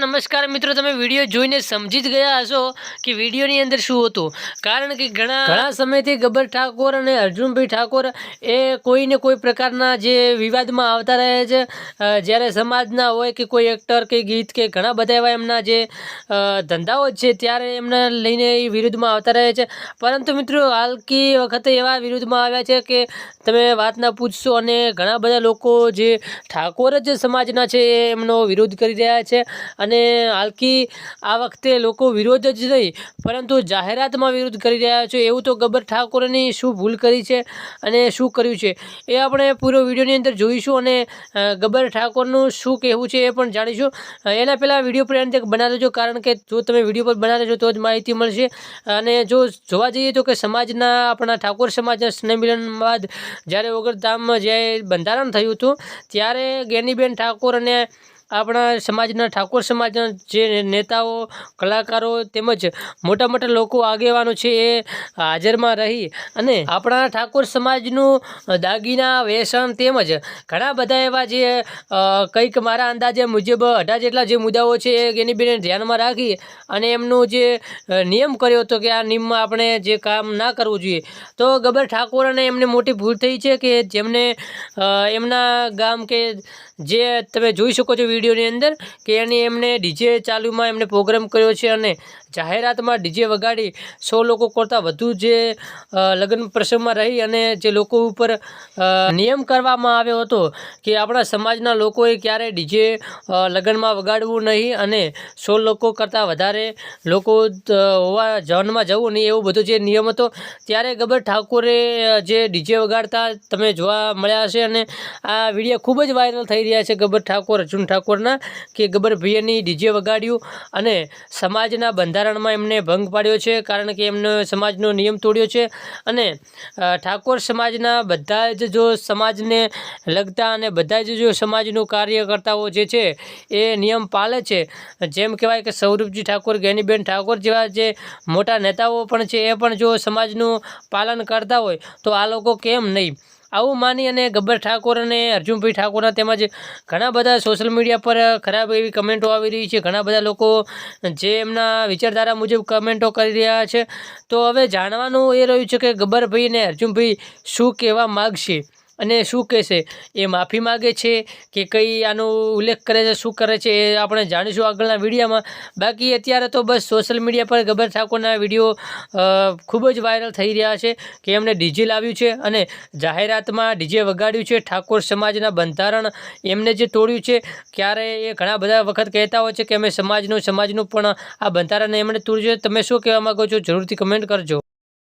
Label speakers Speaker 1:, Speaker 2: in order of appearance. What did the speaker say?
Speaker 1: નમસ્કાર મિત્રો, તમે વિડીયો જોઈને સમજી જ ગયા હશો કે વિડીયોની અંદર શું હતું। કારણ કે ઘણા સમયથી ગબ્બર ઠાકોર અને અર્જુનભાઈ ઠાકોર એ કોઈને કોઈ પ્રકારના જે વિવાદમાં આવતા રહે છે। જ્યારે સમાજના હોય કે કોઈ એક્ટર કે ગીત કે ઘણા બધા એવા એમના જે ધંધાઓ છે ત્યારે એમને લઈને એ વિરુદ્ધમાં આવતા રહે છે। પરંતુ મિત્રો હાલકી વખતે એવા વિરુદ્ધમાં આવ્યા છે કે તમે વાત ના પૂછશો। અને ઘણા બધા લોકો જે ઠાકોર જ સમાજના છે એ એમનો વિરોધ કરી રહ્યા છે। અને હાલકી આ વખતે લોકો વિરોધ જ નહીં પરંતુ જાહેરાતમાં વિરોધ કરી રહ્યા છે। એવું તો ગબ્બર ઠાકોરની શું ભૂલ કરી છે અને શું કર્યું છે એ આપણે પૂરો વિડીયોની અંદર જોઈશું અને ગબ્બર ઠાકોરનું શું કહેવું છે એ પણ જાણીશું। એના પહેલાં વિડીયો પર અંત તક બનાવી દેજો, કારણ કે જો તમે વિડીયો પર બનાવી દેજો તો જ માહિતી મળશે। અને જો જોવા જઈએ તો કે સમાજના આપણા ઠાકોર સમાજના સ્નેહમિલન બાદ જ્યારે ઓગણધામમાં જ્યારે બંધારણ થયું હતું ત્યારે ગેનીબેન ઠાકોર અને આપણા સમાજના ઠાકોર સમાજના જે નેતાઓ કલાકારો તેમજ મોટા મોટા લોકો આગેવાનો છે એ હાજરમાં રહી અને આપણા ઠાકોર સમાજનું દાગીના વેસણ તેમજ ઘણા બધા એવા જે કંઈક મારા અંદાજે મુજબ 18 જેટલા જે મુદ્દાઓ છે એ ગેનીબેને ધ્યાનમાં રાખી અને એમનું જે નિયમ કર્યો હતો કે આ નિયમમાં આપણે જે કામ ના કરવું જોઈએ। તો ગબ્બર ઠાકોર અને એમને મોટી ભૂલ થઈ છે કે જેમને એમના ગામ કે જે તમે જોઈ શકો છો વિડીયોની અંદર કે એમને ડીજે ચાલુમાં એમને પ્રોગ્રામ કર્યો છે અને જાહેરાતમાં ડીજે વગાડી 100 લોકો કરતાં વધુ જે લગ્ન પ્રસંગમાં રહી અને જે લોકો ઉપર નિયમ કરવામાં આવ્યો હતો કે આપણા સમાજના લોકોએ ક્યારેય ડીજે લગ્નમાં વગાડવું નહીં અને 100 લોકો કરતાં વધારે લોકો હોવા જવનમાં જવું નહીં, એવું બધું જે નિયમ હતો ત્યારે ગબ્બર ઠાકોરે જે ડીજે વગાડતા તમે જોવા મળ્યા હશે। અને આ વિડીયો ખૂબ જ વાયરલ થઈ રહ્યા છે ગબ્બર ઠાકોર અર્જુન ઠાકોરના કે ગબ્બર ભૈયાની ડીજે વગાડ્યું અને સમાજના બંધારણમાં એમને ભંગ પાડ્યો છે, કારણ કે એમને સમાજનો નિયમ તોડ્યો છે। અને ઠાકોર સમાજના બધા જ જો સમાજને લગતા અને બધા જ જો સમાજનું કાર્યકર્તાઓ જે છે એ નિયમ પાળે છે, જેમ કહેવાય કે સ્વરૂપજી ઠાકોર, ગેનીબેન ઠાકોર જેવા જે મોટા નેતાઓ પણ છે એ પણ જો સમાજનું પાલન કરતા હોય તો આ લોકો કેમ નહીં। આવું માની અને ગબ્બર ઠાકોર અને અર્જુનભાઈ ઠાકોરના તેમજ ઘણા બધા સોશિયલ મીડિયા પર ખરાબ એવી કમેન્ટો આવી રહી છે। ઘણા બધા લોકો જે એમના વિચારધારા મુજબ કમેન્ટો કરી રહ્યા છે। તો હવે જાણવાનું એ રહ્યું છે કે ગબ્બરભાઈ અને અર્જુનભાઈ શું કહેવા માગશે અને શું કહેશે। એ માફી માગે છે કે કંઈ આનો ઉલ્લેખ કરે છે, શું કરે છે એ આપણે જાણીશું આગળના વિડીયોમાં। બાકી અત્યારે તો બસ સોશિયલ મીડિયા પર ગબ્બર ઠાકોરના વિડીયો ખૂબ જ વાયરલ થઈ રહ્યા છે કે એમણે ડીજે લાવ્યું છે અને જાહેરાતમાં ડીજે વગાડ્યું છે। ઠાકોર સમાજના બંધારણ એમને જે તોડ્યું છે, ક્યારે એ ઘણા બધા વખત કહેતા હોય છે કે અમે સમાજનું પણ આ બંધારણ એમણે તોડ્યું છે। તમે શું કહેવા માગો છો જરૂરથી કમેન્ટ કરજો।